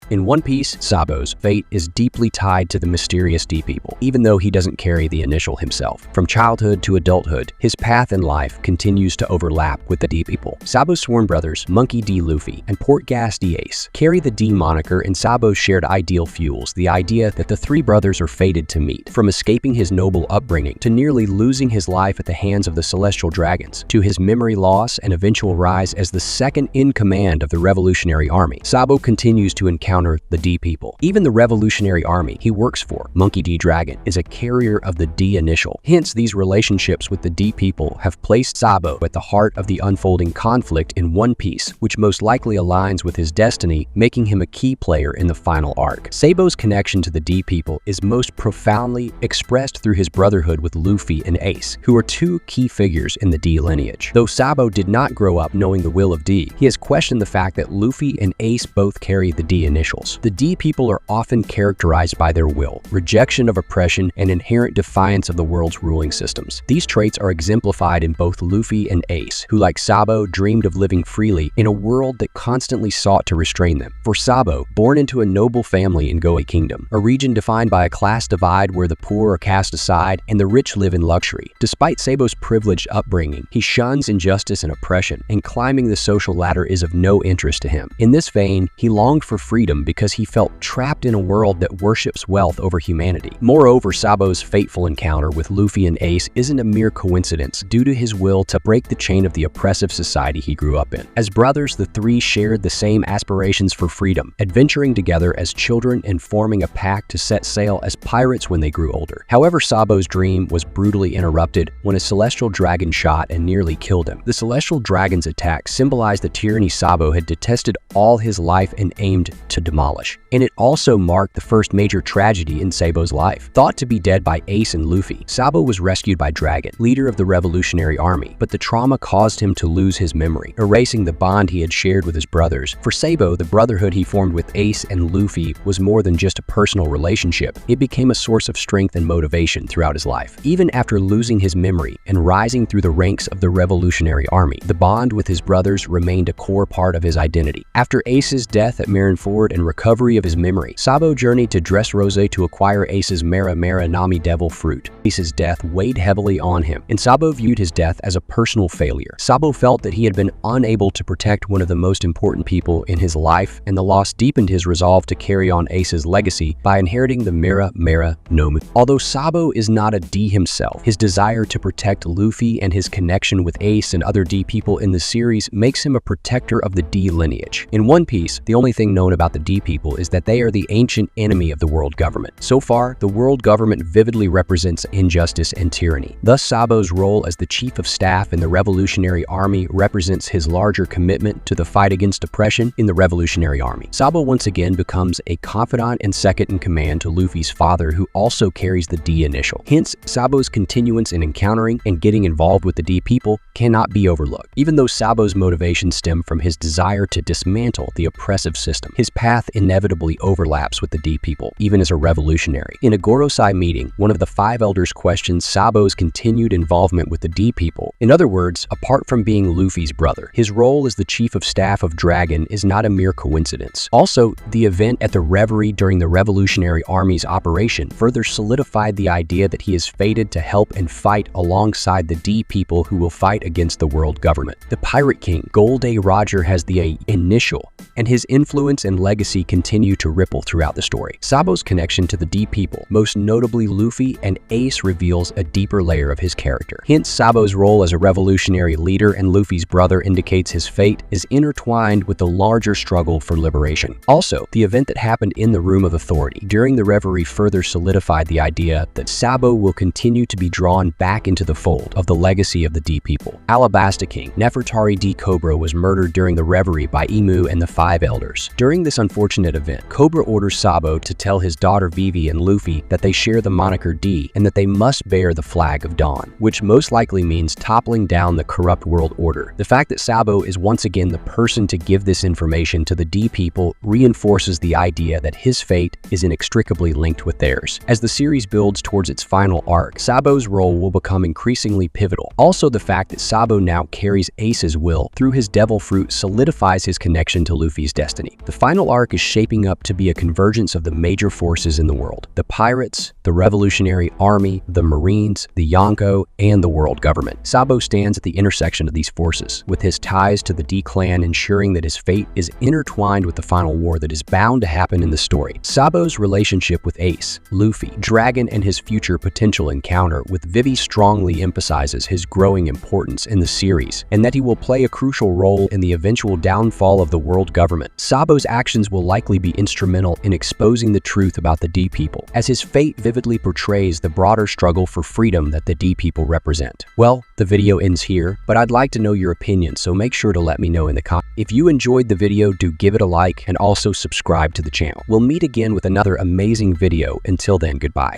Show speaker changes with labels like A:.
A: In One Piece, Sabo's fate is deeply tied to the mysterious D people, even though he doesn't carry the initial himself. From childhood to adulthood, his path in life continues to overlap with the D people. Sabo's sworn brothers, Monkey D Lufy and Portgas D Ace, carry the D moniker, and Sabo's shared ideal fuels the idea that the three brothers are fated to meet. From escaping his noble upbringing to nearly losing his life at the hands of the celestial dragons, to his memory loss and eventual rise as the second in command of the Revolutionary Army, Sabo continues to encounter the D people. Even the Revolutionary Army he works for, Monkey D Dragon, is a carrier of the D initial. Hence, these relationships with the D people have placed Sabo at the heart of the unfolding conflict in One Piece, which most likely aligns with his destiny, making him a key player in the final arc. Sabo's connection to the D people is most profoundly expressed through his brotherhood with Lufy and Ace, who are two key figures in the D lineage. Though Sabo did not grow up knowing the will of D, he has questioned the fact that Lufy and Ace both carry the D initials. The D people are often characterized by their will, rejection of oppression, and inherent defiance of the world's ruling systems. These traits are exemplified in both Lufy and Ace, who like Sabo dreamed of living freely in a world that constantly sought to restrain them. For Sabo, born into a noble family in Goe Kingdom, a region defined by a class divide where the poor are cast aside and the rich live in luxury. Despite Sabo's privileged upbringing, he shuns injustice and oppression, and climbing the social ladder is of no interest to him. In this vein, he longed for freedom because he felt trapped in a world that worships wealth over humanity. Moreover, Sabo's fateful encounter with Lufy and Ace isn't a mere coincidence due to his will to break the chain of the oppressive society he grew up in. As brothers, the three shared the same aspirations for freedom, adventuring together as children and forming a pact to set sail as pirates when they grew older. However, Sabo's dream was brutally interrupted when a celestial dragon shot and nearly killed him. The celestial dragon's attack symbolized the tyranny Sabo had detested all his life and aimed to demolish. And it also marked the first major tragedy in Sabo's life. Thought to be dead by Ace and Lufy, Sabo was rescued by Dragon, leader of the Revolutionary Army, but the trauma caused him to lose his memory, erasing the bond he had shared with his brothers. For Sabo, the brotherhood he formed with Ace and Lufy was more than just a personal relationship. It became a source of strength and motivation throughout his life. Even after losing his memory and rising through the ranks of the Revolutionary Army, the bond with his brothers remained a core part of his identity. After Ace's death at Marineford and recovery of his memory, Sabo journeyed to Dressrosa to acquire Ace's Mera Mera Nami Devil Fruit. Ace's death weighed heavily on him, and Sabo viewed his death as a personal failure. Sabo felt that he had been unable to protect one of the most important people in his life, and the loss deepened his resolve to carry on Ace's legacy by inheriting the Mera Mera Nomu. Although Sabo is not a D himself, his desire to protect Lufy and his connection with Ace and other D people in the series makes him a protector of the D lineage. In One Piece, the only thing known about the D people is that they are the ancient enemy of the world government. So far, the world government vividly represents injustice and tyranny. Thus, Sabo's role as the chief of staff in the Revolutionary Army represents his larger commitment to the fight against oppression in the Revolutionary Army. Sabo once again becomes a confidant and second in command to Luffy's father, who also carries the D initial. Hence, Sabo's continuance in encountering and getting involved with the D people cannot be overlooked. Even though Sabo's motivations stem from his desire to dismantle the oppressive system, his path inevitably overlaps with the D people, even as a revolutionary. In a Gorosei meeting, one of the five elders questions Sabo's continued involvement with the D people. In other words, apart from being Luffy's brother, his role as the chief of staff of Dragon is not a mere coincidence. Also, the event at the Reverie during the Revolutionary Army's operation further solidified the idea that he is fated to help and fight alongside the D people who will fight against the world government. The Pirate King, Gold A. Roger, has the A initial, and his influence and legacy continue to ripple throughout the story. Sabo's connection to the D people, most notably Lufy and Ace, reveals a deeper layer of his character. Hence, Sabo's role as a revolutionary leader and Luffy's brother indicates his fate is intertwined with the larger struggle for liberation. Also, the event that happened in the Room of Authority during the Reverie further solidified the idea that Sabo will continue to be drawn back into the fold of the legacy of the D people. Alabasta King, Nefertari D. Cobra, was murdered during the Reverie by Emu and the Five Elders. During this unfortunate event, Cobra orders Sabo to tell his daughter Vivi and Lufy that they share the moniker D and that they must bear the flag of Dawn, which most likely means toppling down the corrupt world order. The fact that Sabo is once again the person to give this information to the D people reinforces the idea that his fate is inextricably linked with theirs. As the series builds towards its final arc, Sabo's role will become increasingly pivotal. Also, the fact that Sabo now carries Ace's will through his devil fruit solidifies his connection to Luffy's destiny. The final arc arc is shaping up to be a convergence of the major forces in the world: the pirates, the Revolutionary Army, the Marines, the Yonko, and the world government. Sabo stands at the intersection of these forces, with his ties to the D clan ensuring that his fate is intertwined with the final war that is bound to happen in the story. Sabo's relationship with Ace, Lufy, Dragon, and his future potential encounter with Vivi strongly emphasizes his growing importance in the series, and that he will play a crucial role in the eventual downfall of the world government. Sabo's actions will likely be instrumental in exposing the truth about the D people, as his fate vividly portrays the broader struggle for freedom that the D people represent. Well, the video ends here, but I'd like to know your opinion, so make sure to let me know in the comments. If you enjoyed the video, do give it a like and also subscribe to the channel. We'll meet again with another amazing video. Until then, goodbye.